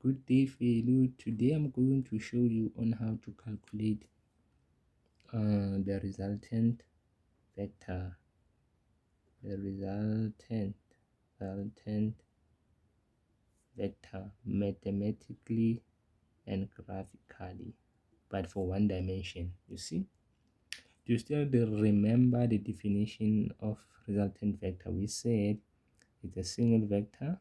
Good day, fellow. Today I'm going to show you on how to calculate the resultant vector. The resultant vector mathematically and graphically, but for one dimension. You see, do you still remember the definition of resultant vector? We said it's a single vector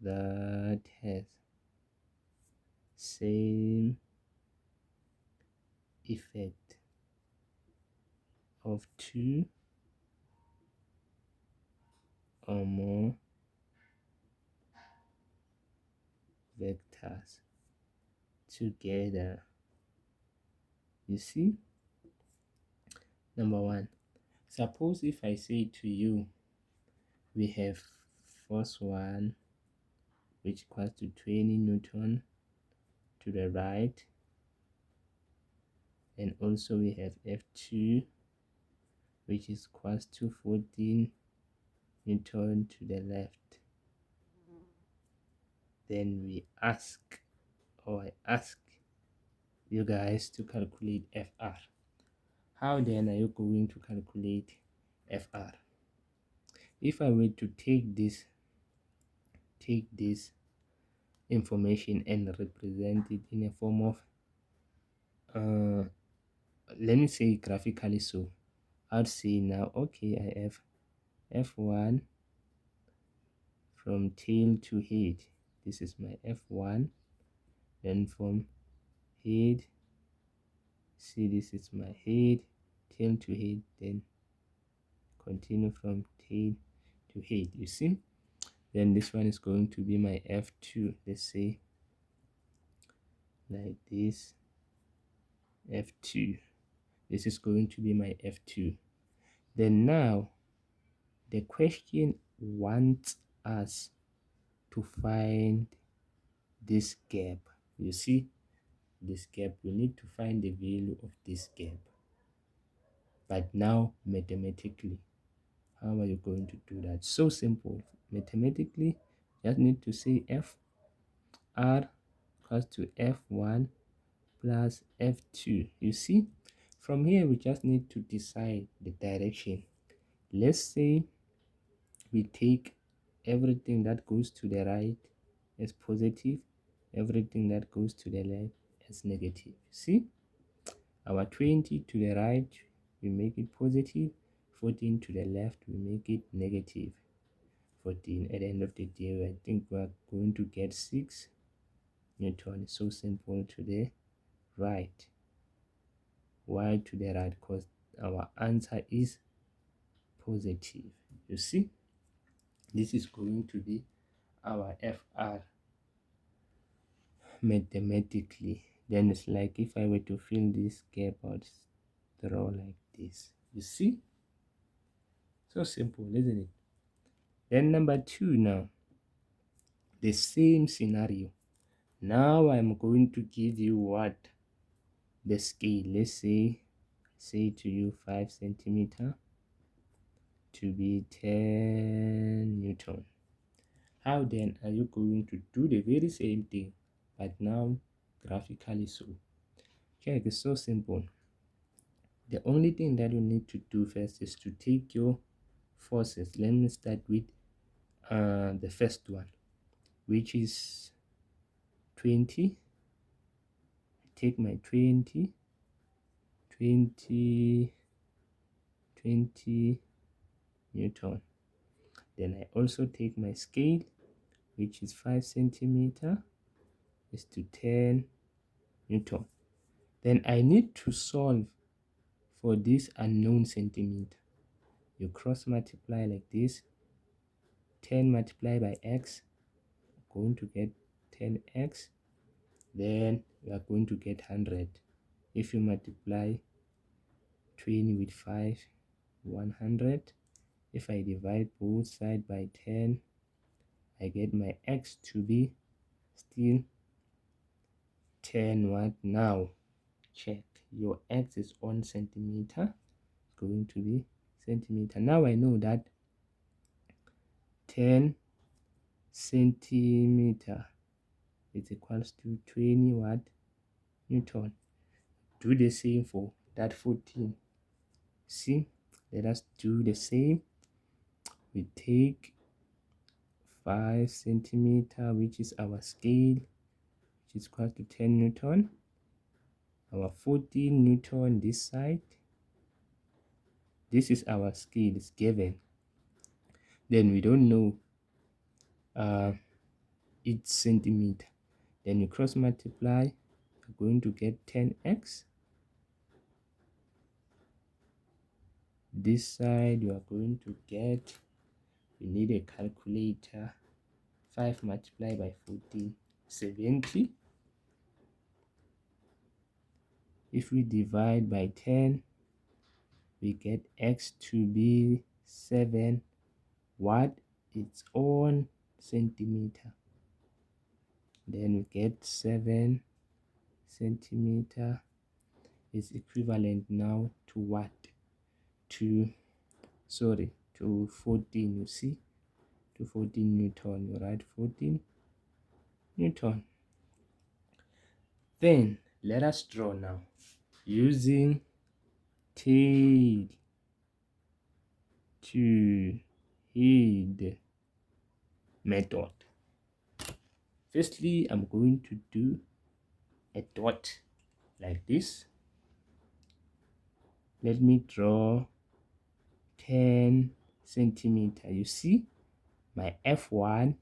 that has same effect of two or more vectors together. You see, number one, suppose if I say to you, we have force 1 which equals to 20 Newton to the right, and also we have F2 which is equals to 14 Newton to the left. Then we ask, or I ask you guys to calculate FR. How then are you going to calculate FR? If I were to take this information and represent it in a form of let me say graphically, so I'd say now, okay, I have F1 from tail to head. This is my F1. Then from head, see, this is my head, tail to head, then continue from tail to head. You see, then this one is going to be my F2. Let's say like this, F2. This is going to be my F2. Then now the question wants us to find this gap. You see this gap, we need to find the value of this gap, but now mathematically. How are you going to do that? So simple. Mathematically, just need to say FR equals to F1 plus F2. You see, from here we just need to decide the direction. Let's say we take everything that goes to the right as positive, everything that goes to the left as negative. See, our 20 to the right, we make it positive, 14 to the left, we make it negative 14. At the end of the day, I think we are going to get 6 Newton. So simple to the right. Why to the right? Because our answer is positive. You see, this is going to be our FR mathematically. Then it's like if I were to fill this gap out, draw like this. You see, so simple, isn't it? Then number 2, now the same scenario. Now I'm going to give you what the scale. Let's say to you 5 centimeter to be 10 Newton. How then are you going to do the very same thing, but now graphically? So check, it's so simple. The only thing that you need to do first is to take your forces. Let me start with the first one, which is 20. Take my 20 Newton. Then I also take my scale, which is 5 centimeter is to 10 Newton. Then I need to solve for this unknown centimeter. You cross multiply like this. 10 multiplied by x, going to get 10x. Then we are going to get 100. If you multiply 20 with 5, 100. If I divide both sides by 10, I get my x to be still 10. What now? Check, your x is on centimeter, going to be centimeter. Now I know that 10 centimeter is equals to 20 what Newton. Do the same for that 14. See, let us do the same. We take 5 centimeter, which is our scale, which is equal to 10 Newton. Our 14 Newton this side. This is our scale, it's given. Then we don't know each centimeter. Then you cross multiply, you're going to get 10x. This side you are going to get, you need a calculator, 5 multiplied by 14, 70. If we divide by 10, we get x to be 7 what its own centimeter. Then we get 7 centimeter is equivalent now to what? To 14, you see, to 14 Newton. You write 14 Newton. Then let us draw now using tail to head method. Firstly, I'm going to do a dot like this. Let me draw 10 centimeter. You see my F1,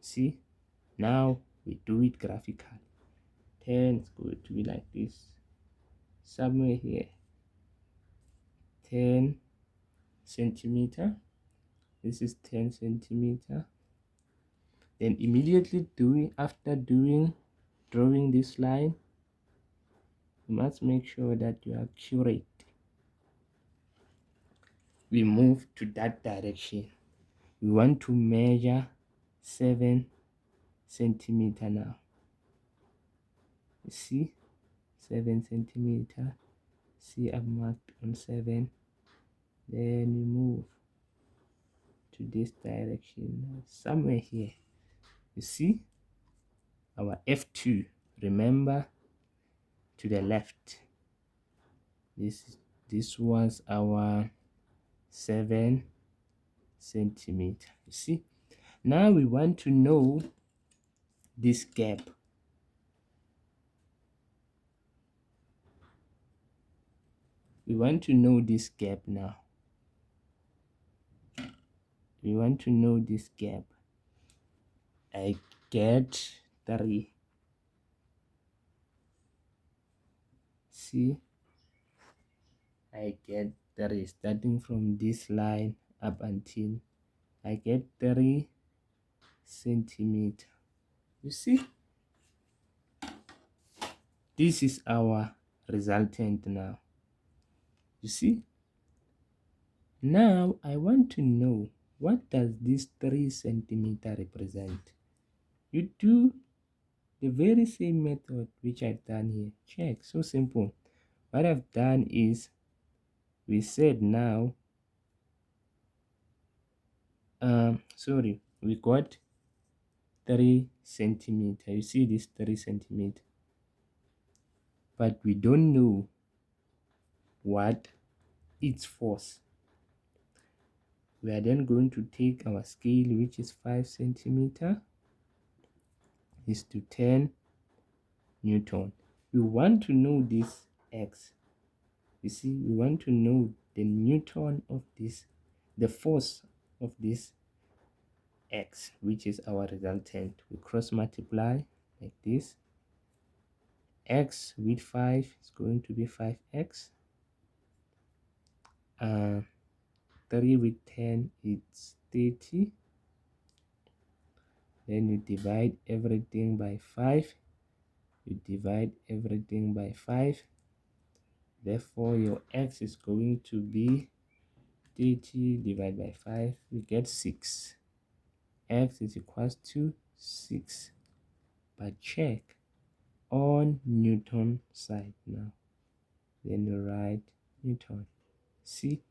see, now we do it graphically. 10 is going to be like this, somewhere here, 10 centimeter. This is 10 centimeter. Then immediately after drawing this line, you must make sure that you are accurate. We move to that direction. We want to measure 7 centimeter now. You see, 7 centimeter. See, I've marked on 7. Then we move to this direction, somewhere here. You see, our F2, remember, to the left. This was our 7 centimeter. You see, now we want to know this gap. We want to know this gap now. We want to know this gap. I get 3. See, I get 3 starting from this line up until I get 3 centimeter. You see, this is our resultant now. You see, now I want to know, what does this 3 centimeter represent? You do the very same method which I've done here. Check, so simple. What I've done is, we said now, we got 3 centimeter. You see this 3 centimeter, but we don't know what its force. We are then going to take our scale, which is 5 centimeter, is to 10 Newton. We want to know this x. You see, we want to know the Newton of this, the force of this x, which is our resultant. We cross multiply like this. X with 5 is going to be 5x. 3 with 10 it's 30. Then you divide everything by 5. You divide everything by 5. Therefore your x is going to be 30 divided by 5. We get 6. X is equals to 6. But check on Newton side now. Then you write Newton. See,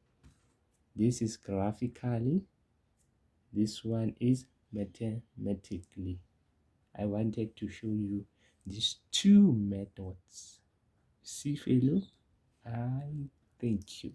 this is graphically This one is mathematically. I wanted to show you these two methods. See, fellow? I thank you.